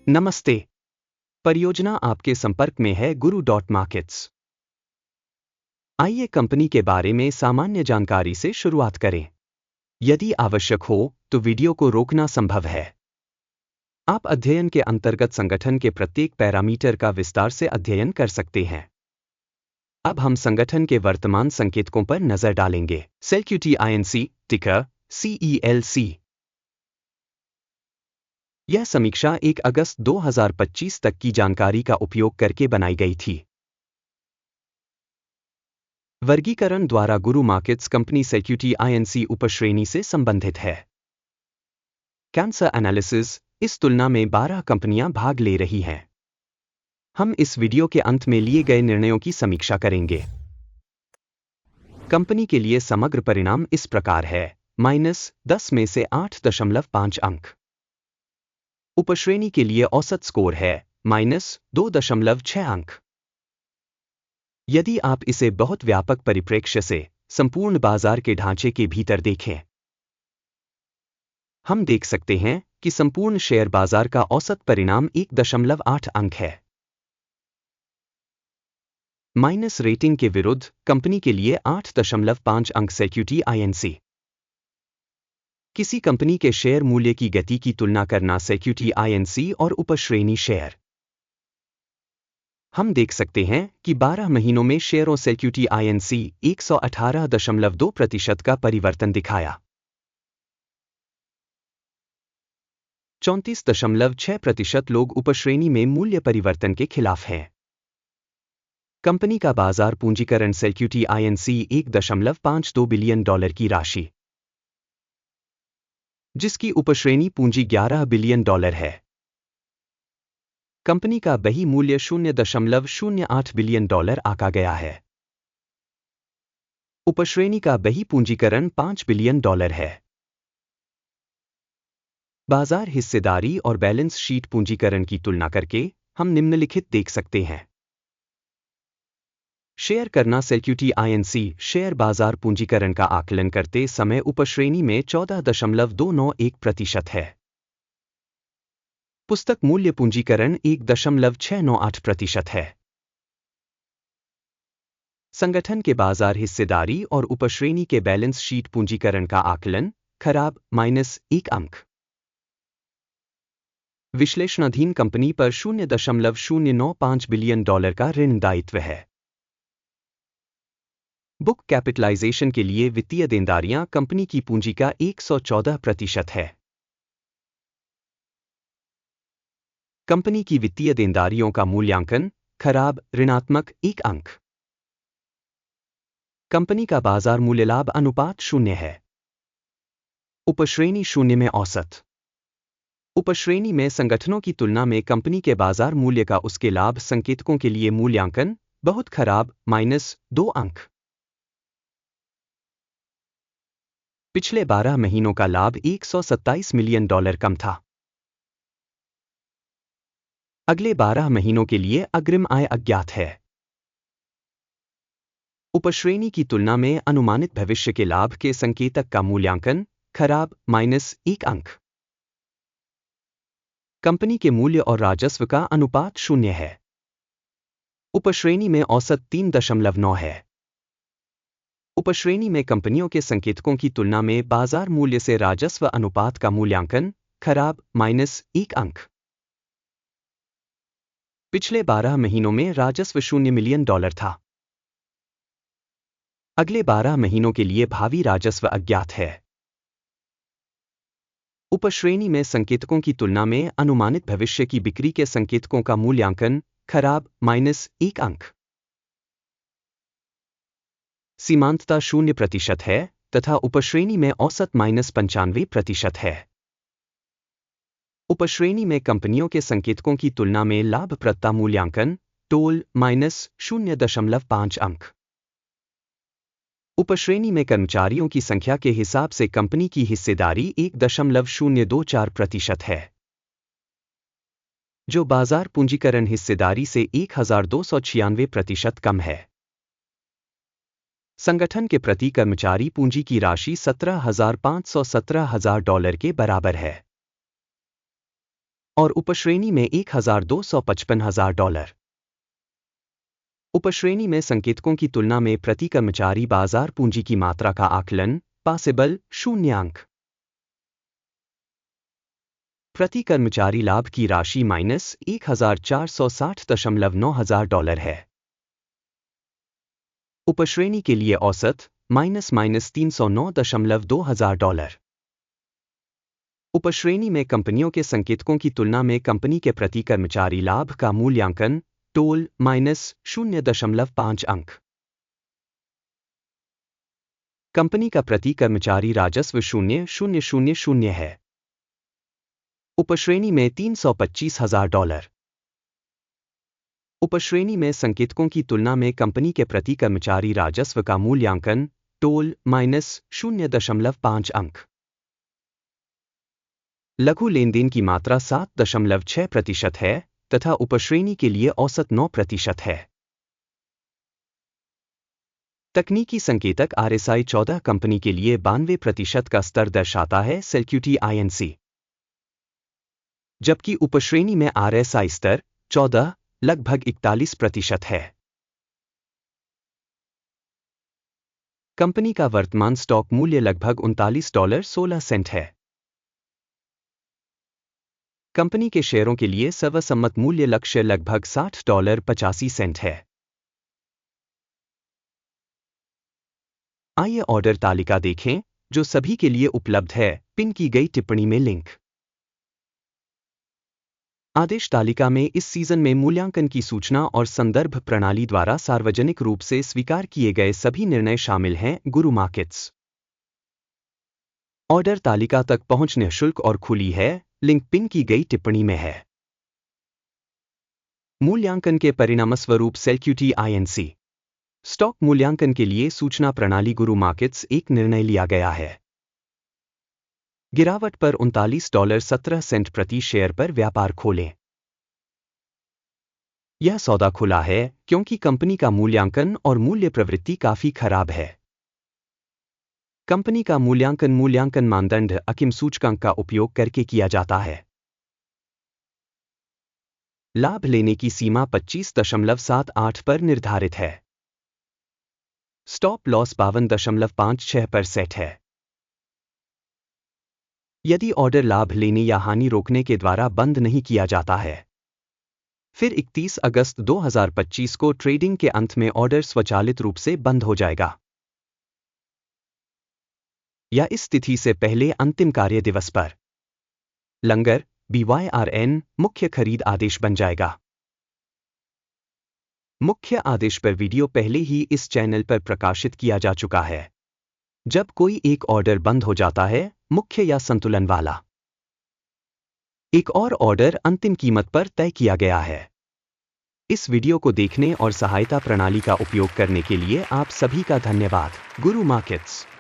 नमस्ते। परियोजना आपके संपर्क में है गुरु डॉट मार्केट्स। आइए कंपनी के बारे में सामान्य जानकारी से शुरुआत करें। यदि आवश्यक हो तो वीडियो को रोकना संभव है। आप अध्ययन के अंतर्गत संगठन के प्रत्येक पैरामीटर का विस्तार से अध्ययन कर सकते हैं। अब हम संगठन के वर्तमान संकेतकों पर नजर डालेंगे। सेक्यूटी आईएनसी, टिकर CELC। यह समीक्षा 1 अगस्त 2025 तक की जानकारी का उपयोग करके बनाई गई थी। वर्गीकरण द्वारा गुरु मार्केट्स कंपनी सेक्यूटी आईएनसी उपश्रेणी से संबंधित है। कैंसर एनालिसिस, इस तुलना में 12 कंपनियां भाग ले रही हैं। हम इस वीडियो के अंत में लिए गए निर्णयों की समीक्षा करेंगे। कंपनी के लिए समग्र परिणाम इस प्रकार है: -10 में से 8.5 अंक। उपश्रेणी के लिए औसत स्कोर है -2.6 अंक। यदि आप इसे बहुत व्यापक परिप्रेक्ष्य से संपूर्ण बाजार के ढांचे के भीतर देखें, हम देख सकते हैं कि संपूर्ण शेयर बाजार का औसत परिणाम 1.8 अंक है। माइनस रेटिंग के विरुद्ध कंपनी के लिए 8.5 अंक सेक्यूटी आईएनसी। किसी कंपनी के शेयर मूल्य की गति की तुलना करना सेक्यूटी आईएनसी और उपश्रेणी शेयर। हम देख सकते हैं कि 12 महीनों में शेयरों सेक्यूटी आईएनसी 118.2% का परिवर्तन दिखाया। 34.6% लोग उपश्रेणी में मूल्य परिवर्तन के खिलाफ हैं। कंपनी का बाजार पूंजीकरण सेक्यूटी आईएनसी $1.52 बिलियन की राशि, जिसकी उपश्रेणी पूंजी $11 बिलियन है। कंपनी का बही मूल्य $0.08 बिलियन आका गया है। उपश्रेणी का बही पूंजीकरण $5 बिलियन है। बाजार हिस्सेदारी और बैलेंस शीट पूंजीकरण की तुलना करके हम निम्नलिखित देख सकते हैं। शेयर करना सेक्यूटी आईएनसी शेयर बाजार पूंजीकरण का आकलन करते समय उपश्रेणी में 14.291% है। पुस्तक मूल्य पूंजीकरण 1.698% है। संगठन के बाजार हिस्सेदारी और उपश्रेणी के बैलेंस शीट पूंजीकरण का आकलन खराब -1 अंक। विश्लेषणाधीन कंपनी पर $0.095 बिलियन का ऋण दायित्व है। बुक कैपिटलाइजेशन के लिए वित्तीय देनदारियां कंपनी की पूंजी का 114% है। कंपनी की वित्तीय देनदारियों का मूल्यांकन खराब -1 अंक। कंपनी का बाजार मूल्य लाभ अनुपात 0 है। उपश्रेणी 0 में औसत। उपश्रेणी में संगठनों की तुलना में कंपनी के बाजार मूल्य का उसके लाभ संकेतकों के लिए मूल्यांकन बहुत खराब -2 अंक। पिछले 12 महीनों का लाभ $127 मिलियन कम था। अगले 12 महीनों के लिए अग्रिम आय अज्ञात है। उपश्रेणी की तुलना में अनुमानित भविष्य के लाभ के संकेतक का मूल्यांकन खराब -1 अंक। कंपनी के मूल्य और राजस्व का अनुपात 0 है। उपश्रेणी में औसत 3.9 है। उपश्रेणी में कंपनियों के संकेतकों की तुलना में बाजार मूल्य से राजस्व अनुपात का मूल्यांकन खराब -1 अंक। पिछले 12 महीनों में राजस्व $0 मिलियन था। अगले 12 महीनों के लिए भावी राजस्व अज्ञात है। उपश्रेणी में संकेतकों की तुलना में अनुमानित भविष्य की बिक्री के संकेतकों का मूल्यांकन खराब -1 अंक। सीमांतता 0% है तथा उपश्रेणी में औसत -95% है। उपश्रेणी में कंपनियों के संकेतकों की तुलना में लाभप्रदता मूल्यांकन टोल -0.5 अंक। उपश्रेणी में कर्मचारियों की संख्या के हिसाब से कंपनी की हिस्सेदारी 1.024% है, जो बाजार पूंजीकरण हिस्सेदारी से 1296% कम है। संगठन के प्रति कर्मचारी पूंजी की राशि $17,517,000 के बराबर है। और उपश्रेणी में $1,255,000। उपश्रेणी में संकेतकों की तुलना में प्रति कर्मचारी बाजार पूंजी की मात्रा का आकलन, पॉसिबल 0 अंक। प्रति कर्मचारी लाभ की राशि $1,460.9 है। उपश्रेणी के लिए औसत $-309.2 उपश्रेणी में कंपनियों के संकेतकों की तुलना में कंपनी के प्रति कर्मचारी लाभ का मूल्यांकन टोल -0.5 अंक। कंपनी का प्रति कर्मचारी राजस्व 0,000 है। उपश्रेणी में $325,000। उपश्रेणी में संकेतकों की तुलना में कंपनी के प्रति कर्मचारी राजस्व का मूल्यांकन टोल -0.5 अंक। लघु लेनदेन की मात्रा 7.6% है तथा उपश्रेणी के लिए औसत 9% है। तकनीकी संकेतक RSI 14 कंपनी के लिए 92% का स्तर दर्शाता है सेल्क्यूटी INC, जबकि उपश्रेणी में RSI स्तर 14 लगभग 41% है। कंपनी का वर्तमान स्टॉक मूल्य लगभग $39.16 है। कंपनी के शेयरों के लिए सर्वसम्मत मूल्य लक्ष्य लगभग $60.85 है। आइए ऑर्डर तालिका देखें, जो सभी के लिए उपलब्ध है, पिन की गई टिप्पणी में लिंक। आदेश तालिका में इस सीजन में मूल्यांकन की सूचना और संदर्भ प्रणाली द्वारा सार्वजनिक रूप से स्वीकार किए गए सभी निर्णय शामिल हैं। गुरु मार्केट्स ऑर्डर तालिका तक पहुंच निःशुल्क और खुली है, लिंक पिन की गई टिप्पणी में है। मूल्यांकन के परिणामस्वरूप सेल्क्यूटी INC स्टॉक मूल्यांकन के लिए सूचना प्रणाली गुरु मार्केट्स एक निर्णय लिया गया है। गिरावट पर $39.17 प्रति शेयर पर व्यापार खोलें। यह सौदा खुला है क्योंकि कंपनी का मूल्यांकन और मूल्य प्रवृत्ति काफी खराब है। कंपनी का मूल्यांकन मानदंड अकिम सूचकांक का उपयोग करके किया जाता है। लाभ लेने की सीमा 25.78 पर निर्धारित है। स्टॉप लॉस 52.56 पर सेट है। यदि ऑर्डर लाभ लेने या हानि रोकने के द्वारा बंद नहीं किया जाता है, फिर 31 अगस्त 2025 को ट्रेडिंग के अंत में ऑर्डर स्वचालित रूप से बंद हो जाएगा, या इस तिथि से पहले अंतिम कार्य दिवस पर लंगर BYRN मुख्य खरीद आदेश बन जाएगा। मुख्य आदेश पर वीडियो पहले ही इस चैनल पर प्रकाशित किया जा चुका है। जब कोई एक ऑर्डर बंद हो जाता है, मुख्य या संतुलन वाला, एक और ऑर्डर अंतिम कीमत पर तय किया गया है। इस वीडियो को देखने और सहायता प्रणाली का उपयोग करने के लिए आप सभी का धन्यवाद। गुरु मार्केट्स।